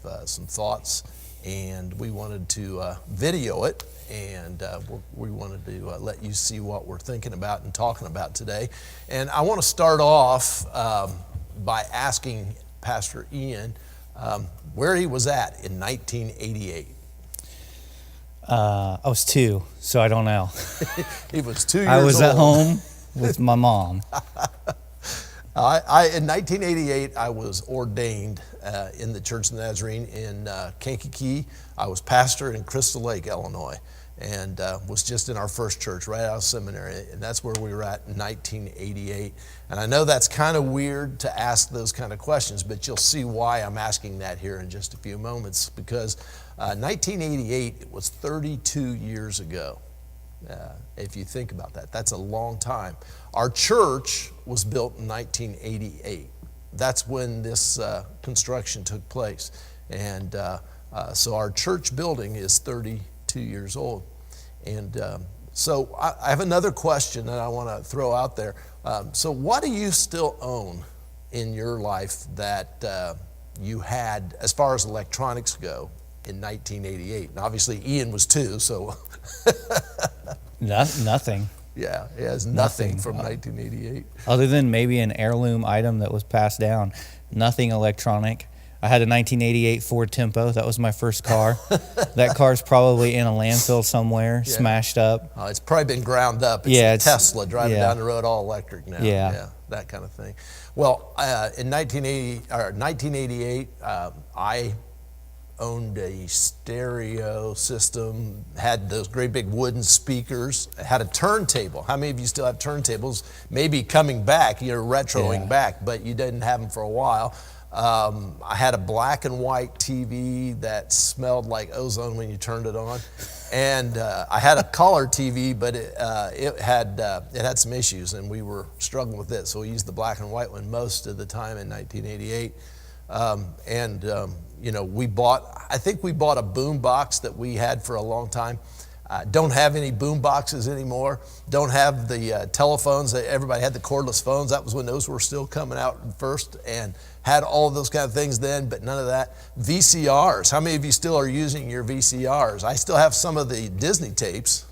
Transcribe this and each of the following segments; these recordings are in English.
have some thoughts, and we wanted to video it, and we wanted to let you see what we're thinking about and talking about today. And I want to start off by asking Pastor Ian where he was at in 1988. I was 2, so I don't know. He was 2 years I was old. at home with my mom. In 1988, I was ordained in the Church of the Nazarene in Kankakee. I was pastor in Crystal Lake, Illinois, and was just in our first church right out of seminary, and that's where we were at in 1988. And I know that's kind of weird to ask those kind of questions, but you'll see why I'm asking that here in just a few moments, because 1988 was 32 years ago. If you think about that, that's a long time. Our church was built in 1988. That's when this construction took place. And so our church building is 32 years old. And so I have another question that I want to throw out there. So what do you still own in your life that you had as far as electronics go in 1988? And obviously Ian was 2, so... Nothing. Yeah, it has nothing from 1988. Other than maybe an heirloom item that was passed down. Nothing electronic. I had a 1988 Ford Tempo. That was my first car. That car's probably in a landfill somewhere, smashed up. It's probably been ground up. It's a Tesla driving down the road all electric now. Yeah, that kind of thing. Well, in 1988, I owned a stereo system, had those great big wooden speakers, had a turntable. How many of you still have turntables? Maybe coming back, you're retroing back, but you didn't have them for a while. I had a black and white TV that smelled like ozone when you turned it on. And I had a color TV, but it had some issues, and we were struggling with it. So we used the black and white one most of the time in 1988. You know, I think we bought a boom box that we had for a long time. Don't have any boom boxes anymore. Don't have the telephones. Everybody had the cordless phones. That was when those were still coming out first, and had all of those kind of things then, but none of that. VCRs. How many of you still are using your VCRs? I still have some of the Disney tapes.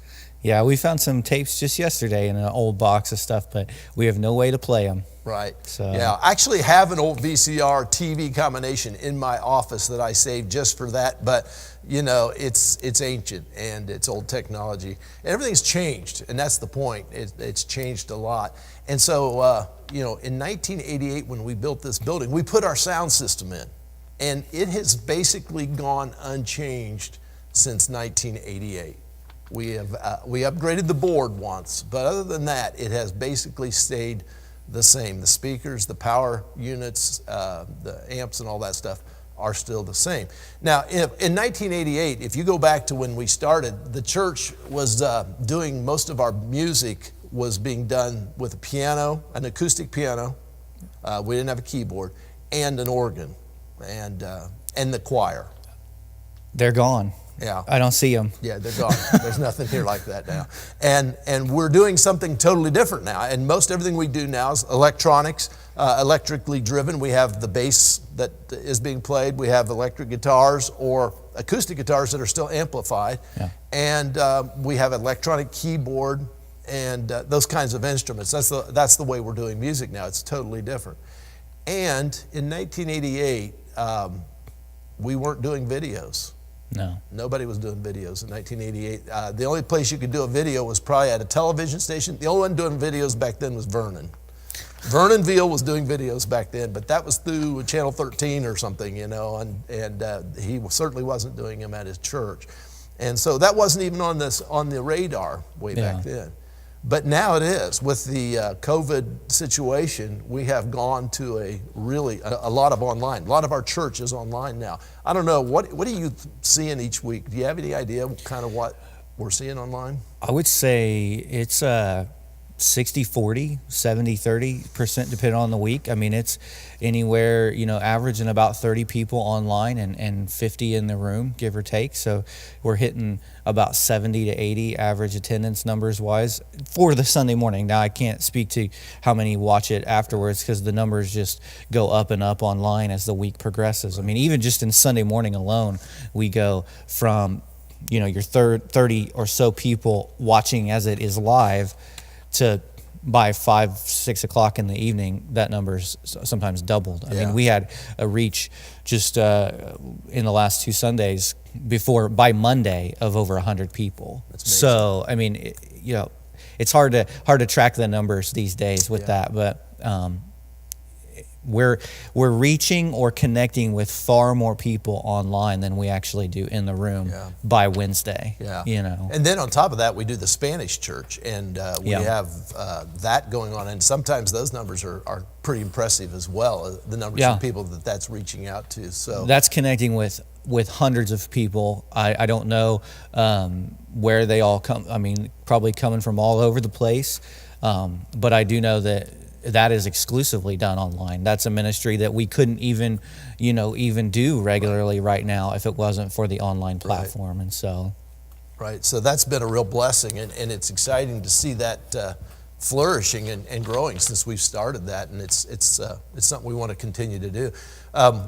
Yeah, we found some tapes just yesterday in an old box of stuff, but we have no way to play them. Right. So. Yeah, I actually have an old VCR TV combination in my office that I saved just for that, but you know, it's ancient and it's old technology. Everything's changed, and that's the point. It's changed a lot. And so, you know, in 1988 when we built this building, we put our sound system in, and it has basically gone unchanged since 1988. We upgraded the board once, but other than that, it has basically stayed the same. The speakers, the power units, the amps and all that stuff are still the same. Now, in 1988, if you go back to when we started, the church was doing most of our music was being done with a piano, an acoustic piano. We didn't have a keyboard, and an organ, and the choir. They're gone. Yeah. I don't see them. Yeah, they're gone. There's nothing here like that now. And we're doing something totally different now. And most everything we do now is electronics, electrically driven. We have the bass that is being played. We have electric guitars or acoustic guitars that are still amplified. Yeah. And we have electronic keyboard and those kinds of instruments. That's the way we're doing music now. It's totally different. And in 1988, we weren't doing videos. No. Nobody was doing videos in 1988. The only place you could do a video was probably at a television station. The only one doing videos back then was Vernon. Vernon Veal was doing videos back then, but that was through Channel 13 or something, you know, and he certainly wasn't doing them at his church. And so that wasn't even on the radar way back then. But now it is. With the COVID situation, we have gone to a lot of online. A lot of our church is online now. I don't know, what are you seeing each week? Do you have any idea kind of what we're seeing online? I would say it's 60-40, 70-30%, depending on the week. I mean, it's anywhere, averaging about 30 people online and 50 in the room, give or take. So we're hitting about 70 to 80 average attendance numbers wise for the Sunday morning. Now, I can't speak to how many watch it afterwards because the numbers just go up and up online as the week progresses. I mean, even just in Sunday morning alone, we go from, your 30 or so people watching as it is live to by 5, 6 o'clock in the evening, that number's sometimes doubled. I mean, we had a reach just in the last 2 Sundays by Monday of over 100 people. So, I mean, it's hard to track the numbers these days with that, but we're reaching or connecting with far more people online than we actually do in the room by Wednesday. And then on top of that, we do the Spanish church, and we have that going on, and sometimes those numbers are pretty impressive as well, the numbers of people that's reaching out to. So that's connecting with hundreds of people. I don't know where they all come. I mean, probably coming from all over the place, but I do know that is exclusively done online. That's a ministry that we couldn't even do regularly right now if it wasn't for the online platform. And so, so that's been a real blessing, and it's exciting to see that flourishing and growing since we've started that, and it's something we want to continue to do.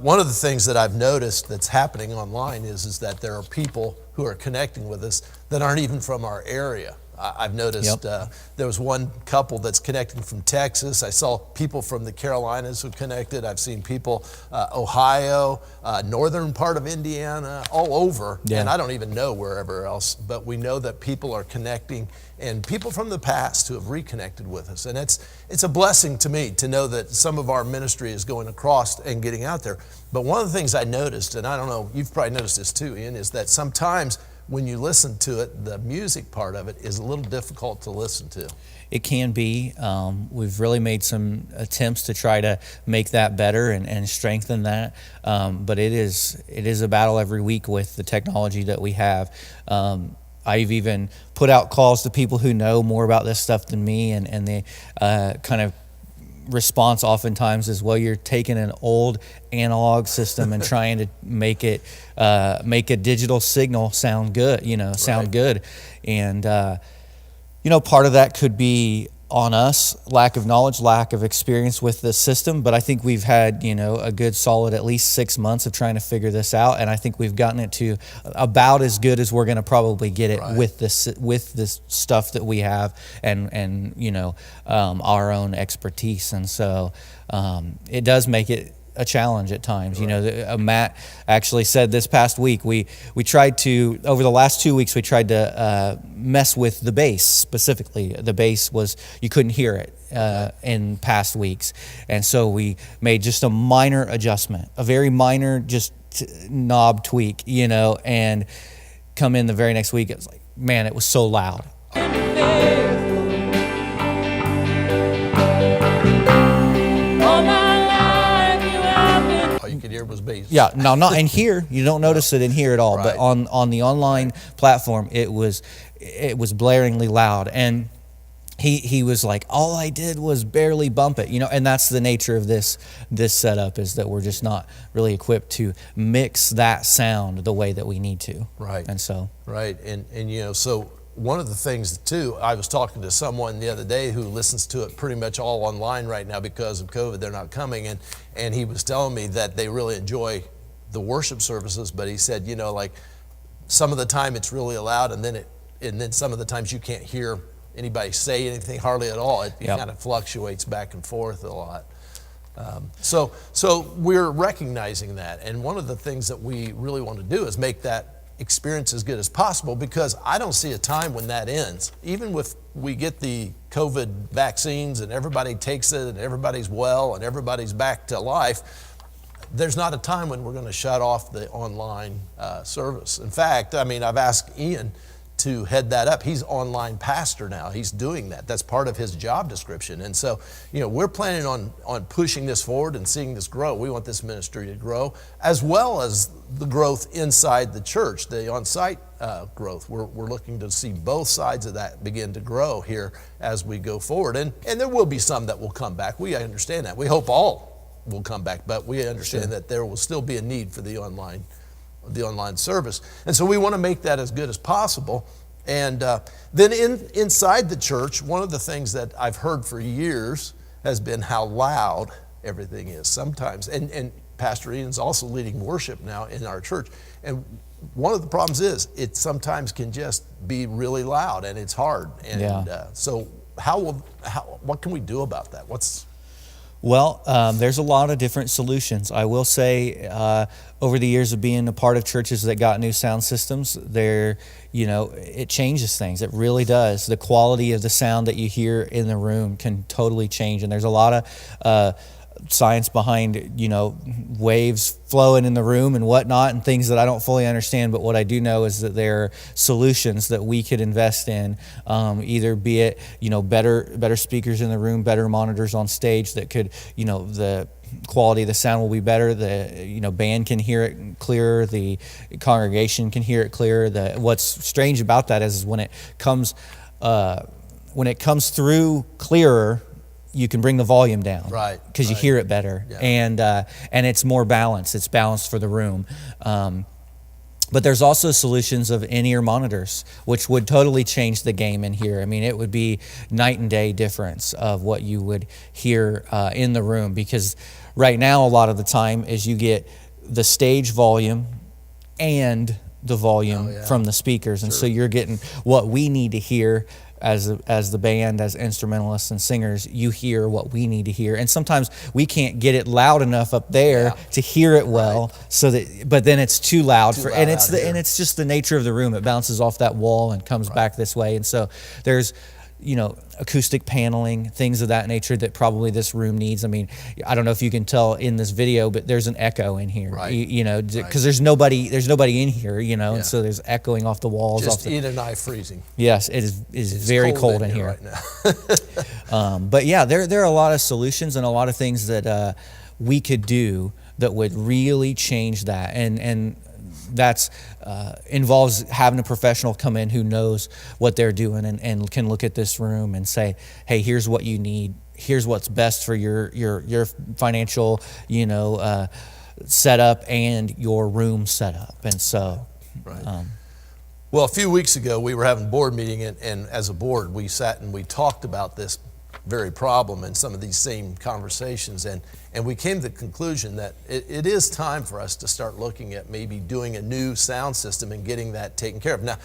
One of the things that I've noticed that's happening online is that there are people who are connecting with us that aren't even from our area. I've noticed there was one couple that's connecting from Texas. I saw people from the Carolinas who connected. I've seen people, Ohio, northern part of Indiana, all over. And I don't even know wherever else, but we know that people are connecting, and people from the past who have reconnected with us. And it's a blessing to me to know that some of our ministry is going across and getting out there. But one of the things I noticed, and I don't know, you've probably noticed this too, Ian, is that sometimes when you listen to it, the music part of it is a little difficult to listen to. It can be. We've really made some attempts to try to make that better and strengthen that. But it is a battle every week with the technology that we have. I've even put out calls to people who know more about this stuff than me, and they kind of response oftentimes is, well, you're taking an old analog system and trying to make a digital signal sound good, good. And, part of that could be on us, lack of knowledge, lack of experience with the system. But I think we've had, a good solid at least 6 months of trying to figure this out. And I think we've gotten it to about as good as we're going to probably get it with this stuff that we have and our own expertise. And so it does make it a challenge at times. Matt actually said this past week, we tried to, over the last 2 weeks, we tried to mess with the bass specifically. The bass was, you couldn't hear it in past weeks. And so we made just a minor adjustment, a very minor just knob tweak, and come in the very next week, it was like, man, it was so loud. You could hear was bass. Yeah, no, not in here. You don't notice it in here at all. But on the online platform, it was blaringly loud. And he was like, all I did was barely bump it, and that's the nature of this setup, is that we're just not really equipped to mix that sound the way that we need to. Right. And so. Right. And so one of the things too, I was talking to someone the other day who listens to it pretty much all online right now because of COVID. They're not coming, and he was telling me that they really enjoy the worship services, but he said, like some of the time it's really loud, and then some of the times you can't hear anybody say anything hardly at all. It kind of fluctuates back and forth a lot. So we're recognizing that, and one of the things that we really want to do is make that experience as good as possible, because I don't see a time when that ends. Even with we get the COVID vaccines and everybody takes it and everybody's well and everybody's back to life, there's not a time when we're going to shut off the online service. In fact, I've asked Ian to head that up. He's online pastor now. He's doing that. That's part of his job description. And so, we're planning on pushing this forward and seeing this grow. We want this ministry to grow, as well as the growth inside the church, the on-site growth. We're looking to see both sides of that begin to grow here as we go forward. And there will be some that will come back. We understand that. We hope all will come back, but we understand that there will still be a need for the online service. And so we want to make that as good as possible. And then inside the church, one of the things that I've heard for years has been how loud everything is sometimes. And Pastor Ian's also leading worship now in our church. And one of the problems is it sometimes can just be really loud and it's hard. And so what can we do about that? Well, there's a lot of different solutions. I will say, over the years of being a part of churches that got new sound systems, it changes things. It really does. The quality of the sound that you hear in the room can totally change. And there's a lot of science behind, waves flowing in the room and whatnot and things that I don't fully understand. But what I do know is that there are solutions that we could invest in, either be it, better speakers in the room, better monitors on stage that could, the quality of the sound will be better. The, band can hear it clearer. The congregation can hear it clearer. What's strange about that is when it comes through clearer, you can bring the volume down, right? Because you hear it better, and it's more balanced. It's balanced for the room. But there's also solutions of in-ear monitors, which would totally change the game in here. I mean, it would be night and day difference of what you would hear in the room. Because right now, a lot of the time, is you get the stage volume and the volume from the speakers, and so you're getting what we need to hear. As the band, as instrumentalists and singers, you hear what we need to hear, and sometimes we can't get it loud enough up there to hear it well. But then it's too loud and it's just the nature of the room. It bounces off that wall and comes back this way, and so there's acoustic paneling, things of that nature that probably this room needs. I mean, I don't know if you can tell in this video, but there's an echo in here, because there's nobody in here, and so there's echoing off the walls. Just Ian and I freezing. Yes, it's very cold in here right now. But yeah, there are a lot of solutions and a lot of things that we could do that would really change that, and that's involves having a professional come in who knows what they're doing and can look at this room and say, hey, here's what you need. Here's what's best for your financial, setup and your room setup. And so, well, a few weeks ago we were having a board meeting, and as a board we sat and we talked about this very problem and some of these same conversations, and we came to the conclusion that it is time for us to start looking at maybe doing a new sound system and getting that taken care of. Now,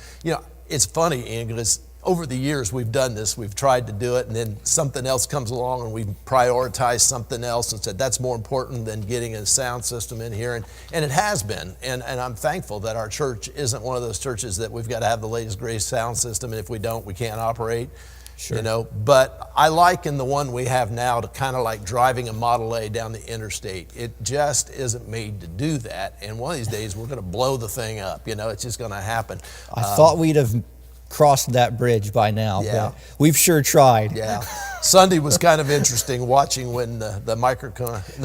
it's funny, Ian, because over the years we've done this, we've tried to do it, and then something else comes along and we prioritize something else and said that's more important than getting a sound system in here, and it has been, and I'm thankful that our church isn't one of those churches that we've got to have the latest greatest sound system, and if we don't, we can't operate. Sure. But I liken the one we have now to kind of like driving a Model A down the interstate. It just isn't made to do that, and one of these days we're going to blow the thing up. It's just going to happen. I thought we'd have crossed that bridge by now, but we've sure tried. Yeah. Sunday was kind of interesting watching when the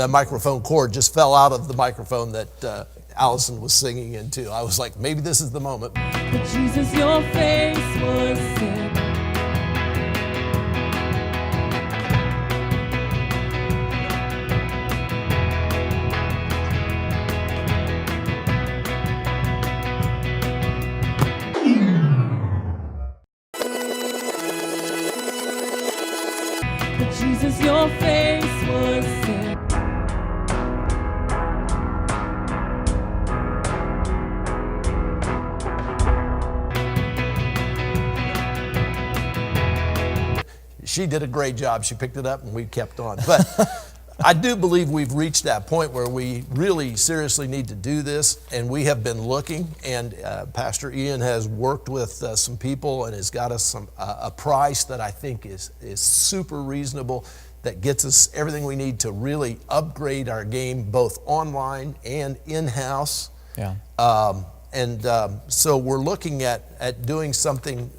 microphone cord just fell out of the microphone that Allison was singing into. I was like, maybe this is the moment. But Jesus, your face was set. But Jesus, your face was set. She did a great job. She picked it up and we kept on. But I do believe we've reached that point where we really seriously need to do this, and we have been looking, and Pastor Ian has worked with some people and has got us a price that I think is super reasonable, that gets us everything we need to really upgrade our game both online and in-house. Yeah. So we're looking at doing something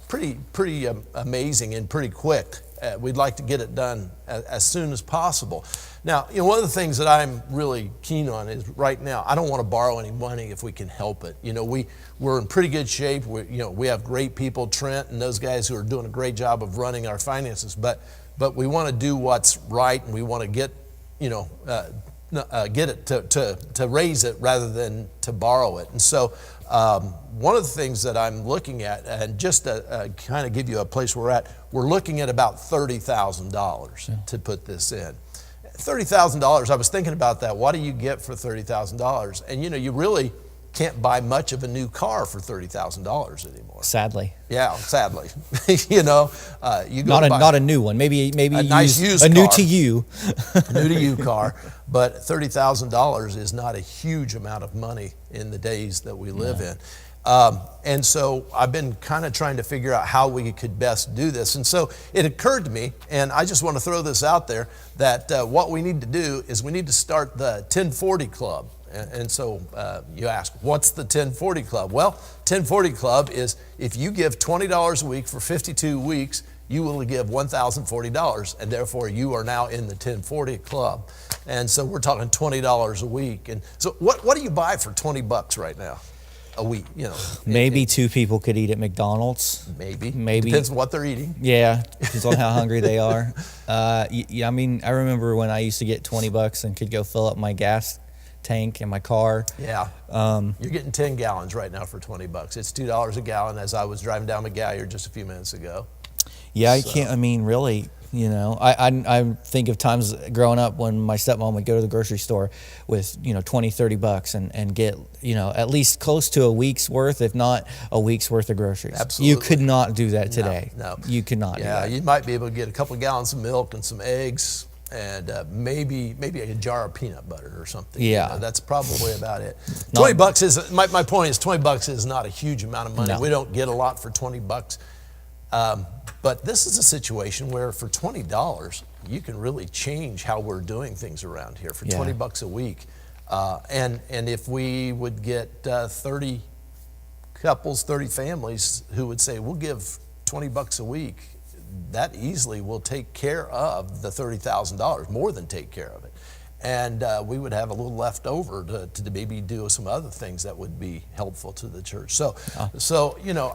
pretty amazing and pretty quick we'd like to get it done as soon as possible. Now, one of the things that I'm really keen on is right now, I don't want to borrow any money if we can help it. We're in pretty good shape. We have great people, Trent and those guys who are doing a great job of running our finances, but we want to do what's right, and we want to get it to raise it rather than to borrow it. And so one of the things that I'm looking at, and just to kind of give you a place where we're at, we're looking at about $30,000 to put this in. $30,000, I was thinking about that. What do you get for $30,000? And you really can't buy much of a new car for $30,000 anymore. Sadly. Yeah, sadly. You go not a new one. Maybe a nice used a car. new to you. New to you car, but $30,000 is not a huge amount of money in the days that we live in. And so I've been kind of trying to figure out how we could best do this. And so it occurred to me, and I just want to throw this out there, that what we need to do is we need to start the 1040 Club. And so you ask, what's the 1040 Club? Well, 1040 Club is if you give $20 a week for 52 weeks, you will give $1,040, and therefore you are now in the 1040 Club. And so we're talking $20 a week. And so what do you buy for $20 right now? A week, Maybe two people could eat at McDonald's. Maybe. Depends on what they're eating. Yeah, depends on how hungry they are. I mean, I remember when I used to get $20 and could go fill up my gas tank in my car. Yeah. You're getting 10 gallons right now for $20. It's $2 a gallon as I was driving down McGalliard just a few minutes ago. Yeah, I can't, I mean, really, I think of times growing up when my stepmom would go to the grocery store with, $20, $30 and get, at least close to a week's worth, if not a week's worth of groceries. Absolutely. You could not do that today. No. You could not do that. You might be able to get a couple of gallons of milk and some eggs and maybe a jar of peanut butter or something. Yeah. That's probably about it. $20 is, my point is $20 is not a huge amount of money. No. We don't get a lot for $20. But this is a situation where for $20, you can really change how we're doing things around here for $20 a week. And if we would get 30 couples, 30 families who would say, we'll give $20 a week, that easily will take care of the $30,000, more than take care of it. And we would have a little left over to maybe do some other things that would be helpful to the church. So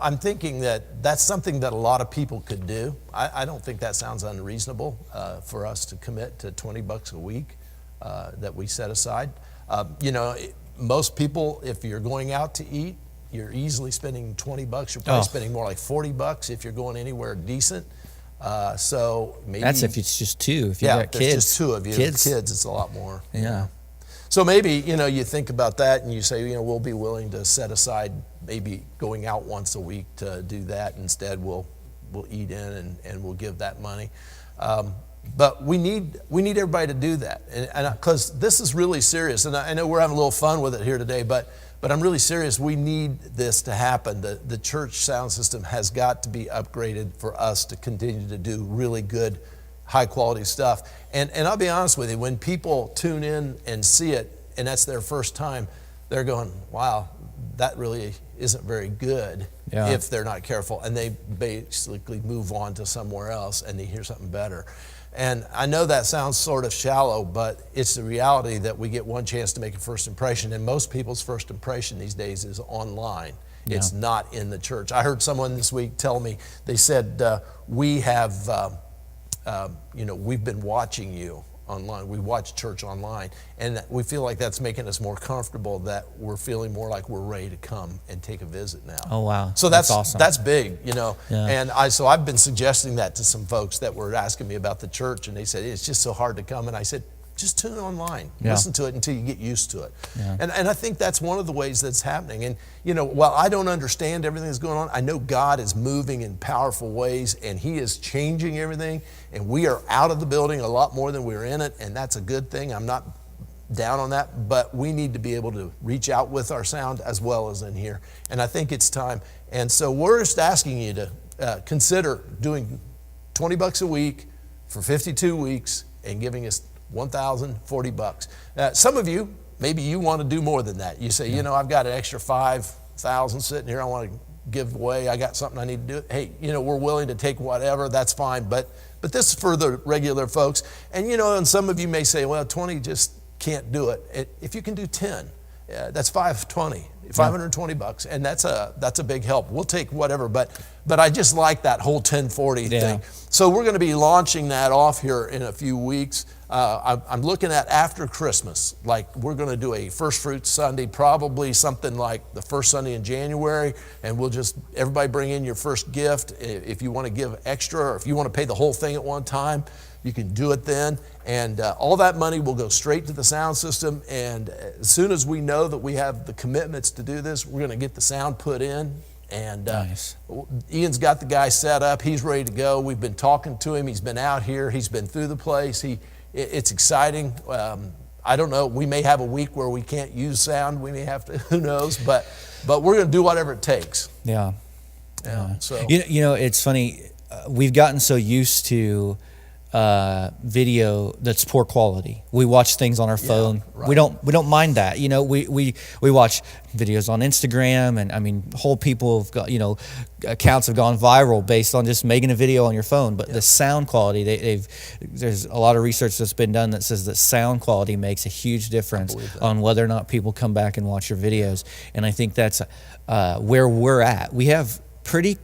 I'm thinking that that's something that a lot of people could do. I don't think that sounds unreasonable for us to commit to $20 a week that we set aside. Most people, if you're going out to eat, you're easily spending $20. You're probably spending more like $40 if you're going anywhere decent. So maybe that's if it's just two. If you got kids, just two of you. Kids, it's a lot more. Yeah. So maybe you think about that and you say we'll be willing to set aside maybe going out once a week to do that. Instead, we'll eat in and we'll give that money. But we need everybody to do that, and because this is really serious. And I know we're having a little fun with it here today, but I'm really serious. We need this to happen. The church sound system has got to be upgraded for us to continue to do really good, high quality stuff. And I'll be honest with you, when people tune in and see it, and that's their first time, they're going, wow, that really isn't very good if they're not careful. And they basically move on to somewhere else and they hear something better. And I know that sounds sort of shallow, but it's the reality that we get one chance to make a first impression. And most people's first impression these days is online. Yeah. It's not in the church. I heard someone this week tell me, they said, we have, we've been watching you online. We watch church online. And we feel like that's making us more comfortable, that we're feeling more like we're ready to come and take a visit now. Oh, wow. So that's awesome. That's big, Yeah. And I've been suggesting that to some folks that were asking me about the church, and they said, it's just so hard to come. And I said, just tune in online. Yeah. Listen to it until you get used to it. Yeah. And I think that's one of the ways that's happening. And, while I don't understand everything that's going on, I know God is moving in powerful ways, and He is changing everything. And we are out of the building a lot more than we were in it, and that's a good thing. I'm not down on that, but we need to be able to reach out with our sound as well as in here. And I think it's time. And so we're just asking you to consider doing $20 a week for 52 weeks and giving us $1,040. Some of you, maybe you want to do more than that. You say, I've got an extra $5,000 sitting here I want to give away. I got something I need to do. Hey, we're willing to take whatever. That's fine. But But this is for the regular folks. And you know, and some of you may say, well, 20 just can't do it. If you can do 10, that's 520 bucks, and that's a big help. We'll take whatever, but I just like that whole 1040 thing. So we're going to be launching that off here in a few weeks. I'm looking at after Christmas, like we're going to do a First Fruits Sunday, probably something like the first Sunday in January, and we'll just, everybody bring in your first gift. If you want to give extra, or if you want to pay the whole thing at one time, you can do it then. And all that money will go straight to the sound system. And as soon as we know that we have the commitments to do this, we're going to get the sound put in. And Nice. Ian's got the guy set up. He's ready to go. We've been talking to him. He's been out here. He's been through the place. It's exciting. I don't know. We may have a week where we can't use sound. We may have to. Who knows? But we're going to do whatever it takes. Yeah. So You know, it's funny. We've gotten so used to video that's poor quality. We watch things on our phone. right. We don't mind that. You know, we watch videos on Instagram, and I mean, whole people have got, you know, accounts have gone viral based on just making a video on your phone. But the sound quality, there's a lot of research that's been done that says that sound quality makes a huge difference on whether or not people come back and watch your videos. And I think that's where we're at. We have pretty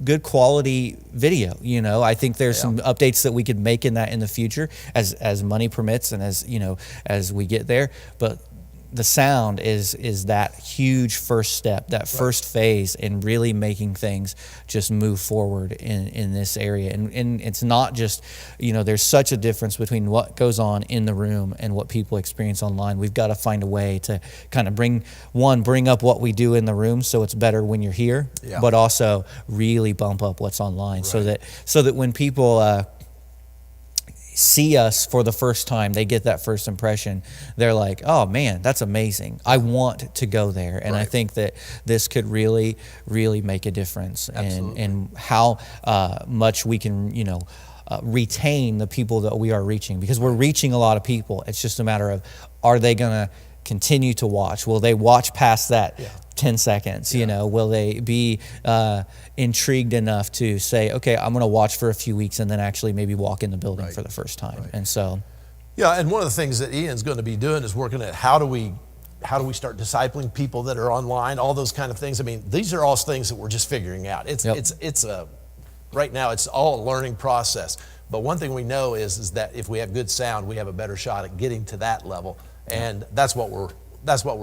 good quality video. You know, I think there's some updates that we could make in that in the future as money permits and as, you know, as we get there. But the sound is that huge first step, that first phase in really making things just move forward in this area. And it's not just, you know, there's such a difference between what goes on in the room and what people experience online. We've got to find a way to kind of bring up what we do in the room so it's better when you're here, but also really bump up what's online so that when people see us for the first time, they get that first impression, they're like, oh man, that's amazing, I want to go there. And I think that this could really make a difference in how much we can, you know, retain the people that we are reaching, because we're reaching a lot of people. It's just a matter of, are they gonna continue to watch? Will they watch past that 10 seconds? You know, will they be intrigued enough to say, okay, I'm going to watch for a few weeks and then actually maybe walk in the building for the first time? And so, and one of the things that Ian's going to be doing is working at how do we start discipling people that are online, all those kind of things. I mean, these are all things that we're just figuring out. Right now it's all a learning process. But one thing we know is that if we have good sound, we have a better shot at getting to that level. And that's what we're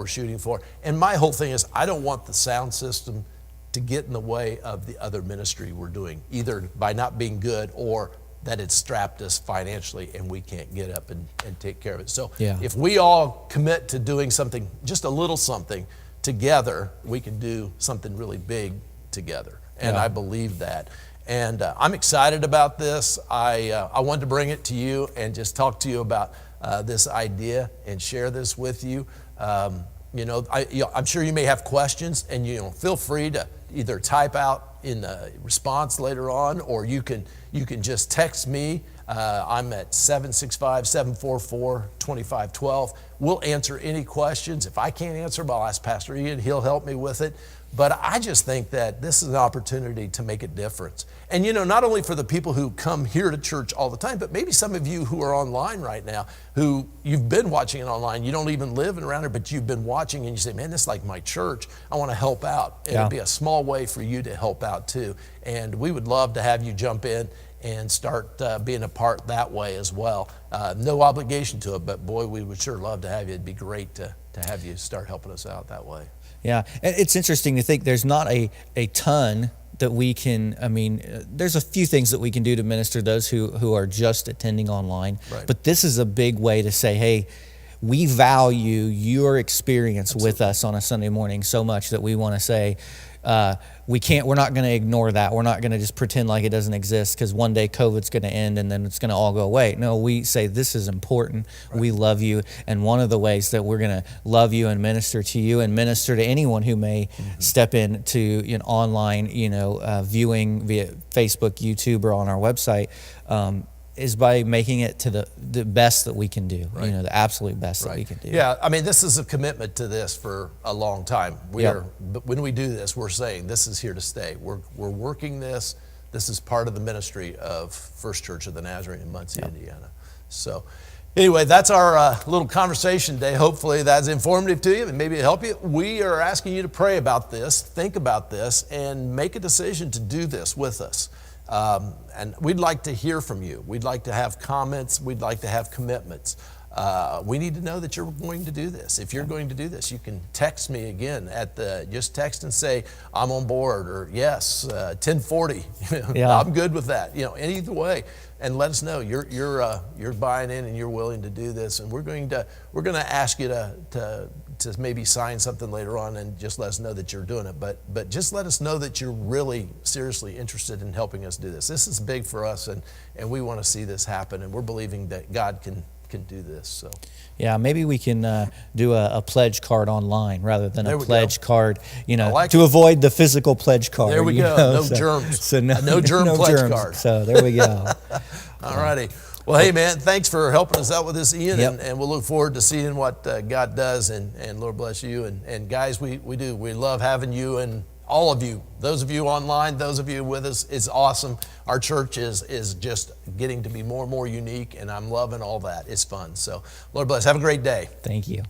shooting for. And my whole thing is, I don't want the sound system to get in the way of the other ministry we're doing, either by not being good or that it's strapped us financially and we can't get up and take care of it. So if we all commit to doing something, just a little something together, we can do something really big together. And I believe that. And I'm excited about this. I wanted to bring it to you and just talk to you about this idea and share this with you. You know, I'm sure you may have questions, and you know, feel free to either type out in the response later on, or you can just text me. I'm at 765-744-2512. We'll answer any questions. If I can't answer them, I'll ask Pastor Ian. He'll help me with it. But I just think that this is an opportunity to make a difference. And you know, not only for the people who come here to church all the time, but maybe some of you who are online right now, who you've been watching it online, you don't even live around here, but you've been watching and you say, man, this is like my church. I want to help out. It'll be a small way for you to help out too. And we would love to have you jump in and start being a part that way as well. No obligation to it, but boy, we would sure love to have you. It'd be great to have you start helping us out that way. Yeah, it's interesting to think there's not a ton that we can, I mean, there's a few things that we can do to minister those who are just attending online. But this is a big way to say, hey, we value your experience with us on a Sunday morning so much that we want to say, we're not going to ignore that. We're not going to just pretend like it doesn't exist because one day COVID's going to end and then it's going to all go away. No, we say this is important. We love you. And one of the ways that we're going to love you and minister to you and minister to anyone who may step into online, viewing via Facebook, YouTube, or on our website, is by making it to the best that we can do, the absolute best that we can do. Yeah, I mean, this is a commitment to this for a long time. But when we do this, we're saying this is here to stay. We're working this This is part of the ministry of First Church of the Nazarene in Muncie, Indiana. So anyway, that's our little conversation today. Hopefully that's informative to you and maybe it'll help you. We are asking you to pray about this, think about this, and make a decision to do this with us. And we'd like to hear from you. We'd like to have comments. We'd like to have commitments. We need to know that you're going to do this. If you're going to do this, you can text me again just text and say, I'm on board, or yes, 1040. Yeah. I'm good with that. Either way, and let us know you're buying in and you're willing to do this. And we're going to ask you to maybe sign something later on and just let us know that you're doing it. But just let us know that you're really seriously interested in helping us do this. This is big for us, and we want to see this happen. And we're believing that God can do this. So yeah, maybe we can do a pledge card online rather than There a we pledge go. card, like to it. avoid the physical pledge card. There we go. No germs. So No germ pledge germs. card. So there we go. All righty. Well, hey, man, thanks for helping us out with this, Ian, Yep. and we'll look forward to seeing what God does, and Lord bless you. And guys, we love having you, and all of you, those of you online, those of you with us, it's awesome. Our church is just getting to be more and more unique, and I'm loving all that. It's fun. So, Lord bless. Have a great day. Thank you.